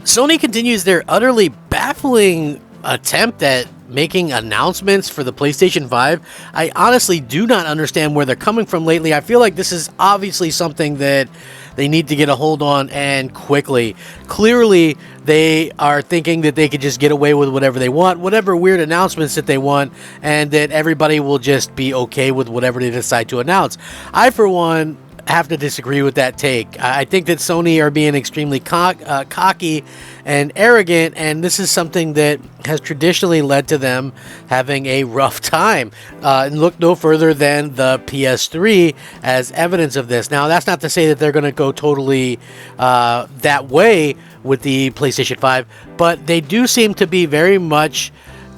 Sony continues their utterly baffling attempt at making announcements for the PlayStation 5. I honestly do not understand where they're coming from lately. I feel like this is obviously something that they need to get a hold on, and quickly. Clearly, they are thinking that they could just get away with whatever they want, whatever weird announcements that they want, and that everybody will just be okay with whatever they decide to announce. I, for one, have to disagree with that take. I think that Sony are being extremely cocky and arrogant, and this is something that has traditionally led to them having a rough time. And look no further than the PS3 as evidence of this. Now, that's not to say that they're going to go totally that way with the PlayStation 5, but they do seem to be very much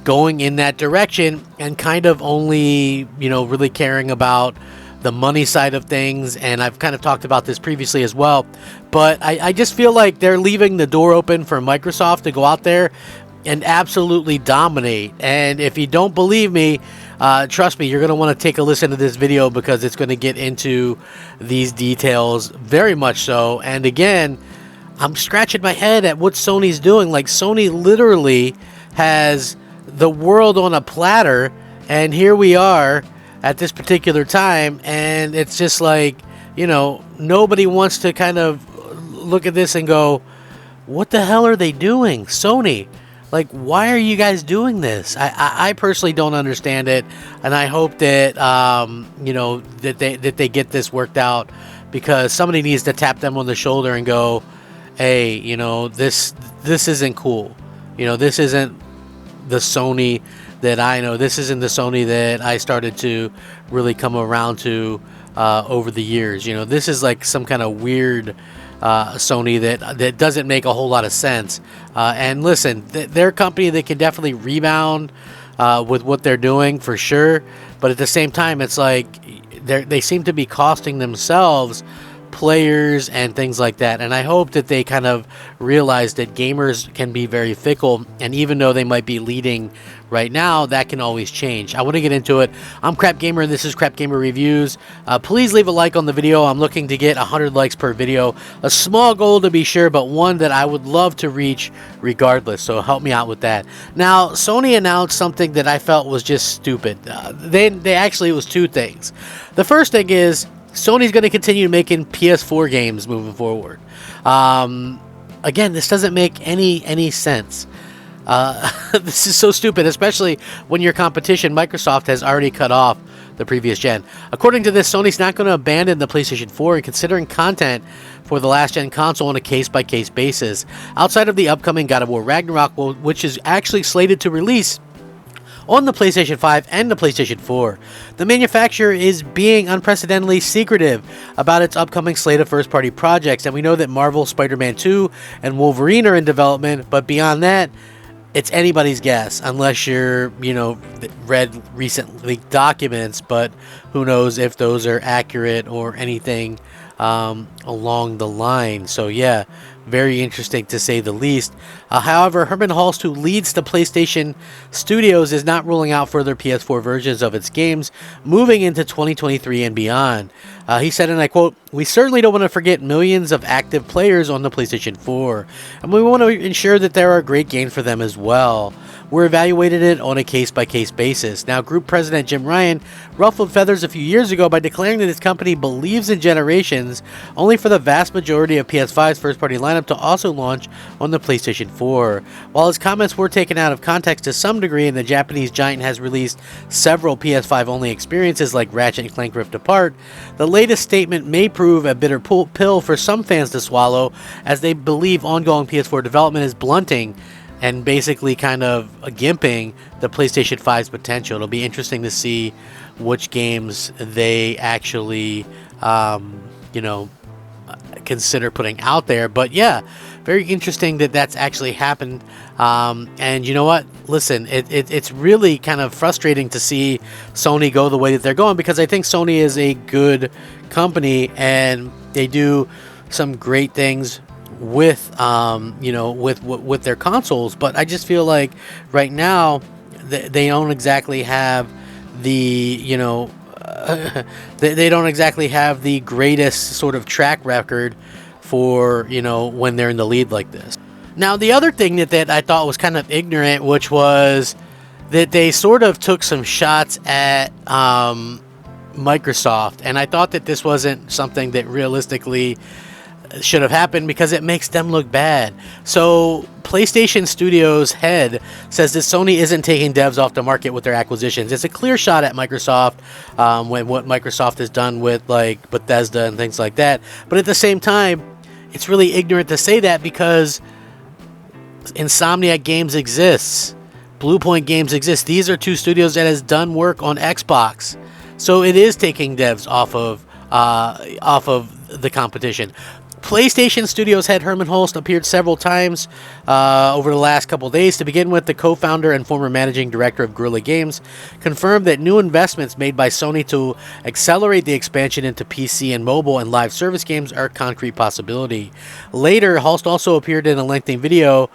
going in that direction and kind of only, really caring about the money side of things. And I've kind of talked about this previously as well, but I just feel like they're leaving the door open for Microsoft to go out there and absolutely dominate. And if you don't believe me, trust me, you're going to want to take a listen to this video, because it's going to get into these details very much so. And again, I'm scratching my head at what Sony's doing. Like, Sony literally has the world on a platter, and here we are at this particular time, and it's just like, nobody wants to kind of look at this and go, what the hell are they doing? Sony, like, why are you guys doing this? I personally don't understand it, and I hope that that they get this worked out, because somebody needs to tap them on the shoulder and go, hey, this isn't cool. This isn't the Sony that I know. This isn't the Sony that I started to really come around to over the years. This is like some kind of weird Sony that doesn't make a whole lot of sense. And listen, they're a company that can definitely rebound with what they're doing for sure. But at the same time, it's like they seem to be costing themselves players and things like that. And I hope that they kind of realize that gamers can be very fickle, and even though they might be leading right now, that can always change. I want to get into it. I'm Crap Gamer, and this is Crap Gamer Reviews. Please leave a like on the video. I'm looking to get 100 likes per video. A small goal to be sure, but one that I would love to reach regardless, so help me out with that. Now, Sony announced something that I felt was just stupid. They actually, it was two things. The first thing is, Sony's going to continue making PS4 games moving forward. Again, this doesn't make any sense. This is so stupid, especially when your competition, Microsoft, has already cut off the previous gen. According to this, Sony's not going to abandon the PlayStation 4 and considering content for the last gen console on a case-by-case basis. Outside of the upcoming God of War Ragnarok, which is actually slated to release on the PlayStation 5 and the PlayStation 4. The manufacturer is being unprecedentedly secretive about its upcoming slate of first-party projects, and we know that Marvel, Spider-Man 2, and Wolverine are in development, but beyond that, it's anybody's guess, unless you're, read recent leaked documents, but who knows if those are accurate or anything along the line. So yeah, very interesting to say the least. However, Herman Hulst, who leads the PlayStation Studios, is not ruling out further PS4 versions of its games moving into 2023 and beyond. He said, and I quote, "We certainly don't want to forget millions of active players on the PlayStation 4, and we want to ensure that there are great games for them as well. We're evaluating it on a case-by-case basis." Now, Group President Jim Ryan ruffled feathers a few years ago by declaring that his company believes in generations, only for the vast majority of PS5's first-party lineup to also launch on the PlayStation 4. While his comments were taken out of context to some degree, and the Japanese giant has released several PS5-only experiences like Ratchet & Clank Rift Apart, the latest statement may prove a bitter pill for some fans to swallow, as they believe ongoing PS4 development is blunting and basically kind of gimping the PlayStation 5's potential. It'll be interesting to see which games they actually, consider putting out there. But yeah, very interesting that that's actually happened. And you know what? Listen, it's really kind of frustrating to see Sony go the way that they're going, because I think Sony is a good company and they do some great things with with their consoles, but I just feel like right now they don't exactly have the they don't exactly have the greatest sort of track record for when they're in the lead like this. Now, the other thing that I thought was kind of ignorant, which was that they sort of took some shots at Microsoft, and I thought that this wasn't something that realistically should have happened because it makes them look bad. So PlayStation Studios head says that Sony isn't taking devs off the market with their acquisitions. It's a clear shot at Microsoft, when what Microsoft has done with like Bethesda and things like that. But at the same time, it's really ignorant to say that because Insomniac Games exists. Bluepoint Games exists. These are two studios that has done work on Xbox. So it is taking devs off of the competition. PlayStation Studios head Herman Hulst appeared several times over the last couple of days. To begin with, the co-founder and former managing director of Guerrilla Games confirmed that new investments made by Sony to accelerate the expansion into PC and mobile and live service games are a concrete possibility. Later, Hulst also appeared in a lengthy video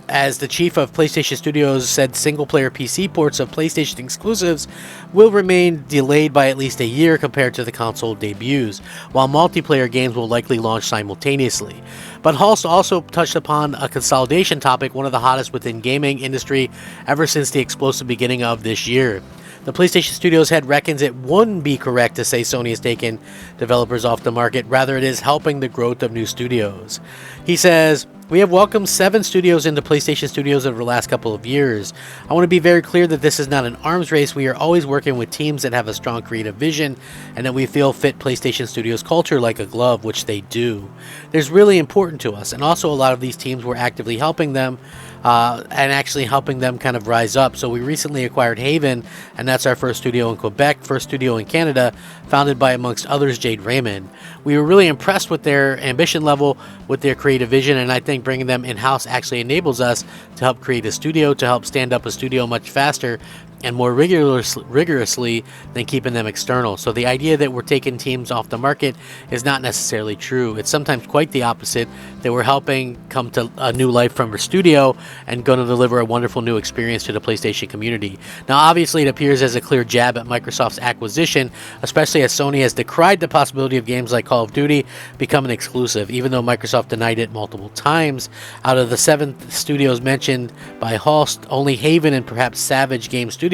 as the chief of PlayStation Studios said single-player PC ports of PlayStation exclusives will remain delayed by at least a year compared to the console debuts, while multiplayer games will likely launch simultaneously. But Hulst also touched upon a consolidation topic, one of the hottest within gaming industry ever since the explosive beginning of this year. The PlayStation Studios head reckons it wouldn't be correct to say Sony has taken developers off the market, rather it is helping the growth of new studios. He says, "We have welcomed 7 studios into PlayStation Studios over the last couple of years. I want to be very clear that this is not an arms race. We are always working with teams that have a strong creative vision and that we feel fit PlayStation Studios culture like a glove, which they do. There's really important to us, and also a lot of these teams we're actively helping them and actually helping them kind of rise up. So we recently acquired Haven, and that's our first studio in Quebec, first studio in Canada, founded by, amongst others, Jade Raymond. We were really impressed with their ambition level, with their creative vision, and I think bringing them in-house actually enables us to help create a studio, to help stand up a studio much faster and more rigorously than keeping them external. So the idea that we're taking teams off the market is not necessarily true. It's sometimes quite the opposite, that we're helping come to a new life from our studio and going to deliver a wonderful new experience to the PlayStation community. Now, obviously, it appears as a clear jab at Microsoft's acquisition, especially as Sony has decried the possibility of games like Call of Duty becoming exclusive, even though Microsoft denied it multiple times. Out of the 7 studios mentioned by Hulst, only Haven and perhaps Savage Game Studios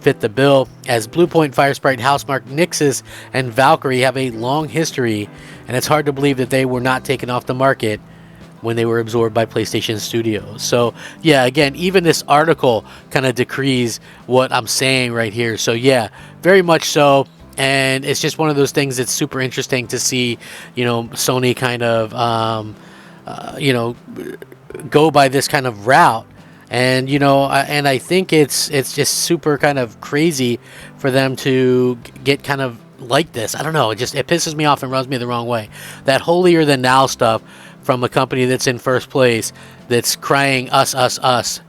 fit the bill, as Bluepoint, Firesprite, Housemarque, Nixxes, and Valkyrie have a long history, and it's hard to believe that they were not taken off the market when they were absorbed by PlayStation Studios. So yeah, again, even this article kind of decrees what I'm saying right here. So yeah, very much so. And it's just one of those things that's super interesting to see, Sony kind of, go by this kind of route. And, and I think it's just super kind of crazy for them to get kind of like this. I don't know. It pisses me off and rubs me the wrong way. That holier than thou stuff from a company that's in first place, that's crying us,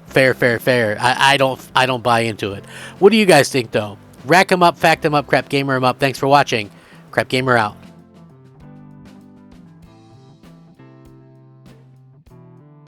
fair. I don't buy into it. What do you guys think, though? Rack 'em up, fact 'em up, crap gamer 'em up. Thanks for watching. Crap gamer out.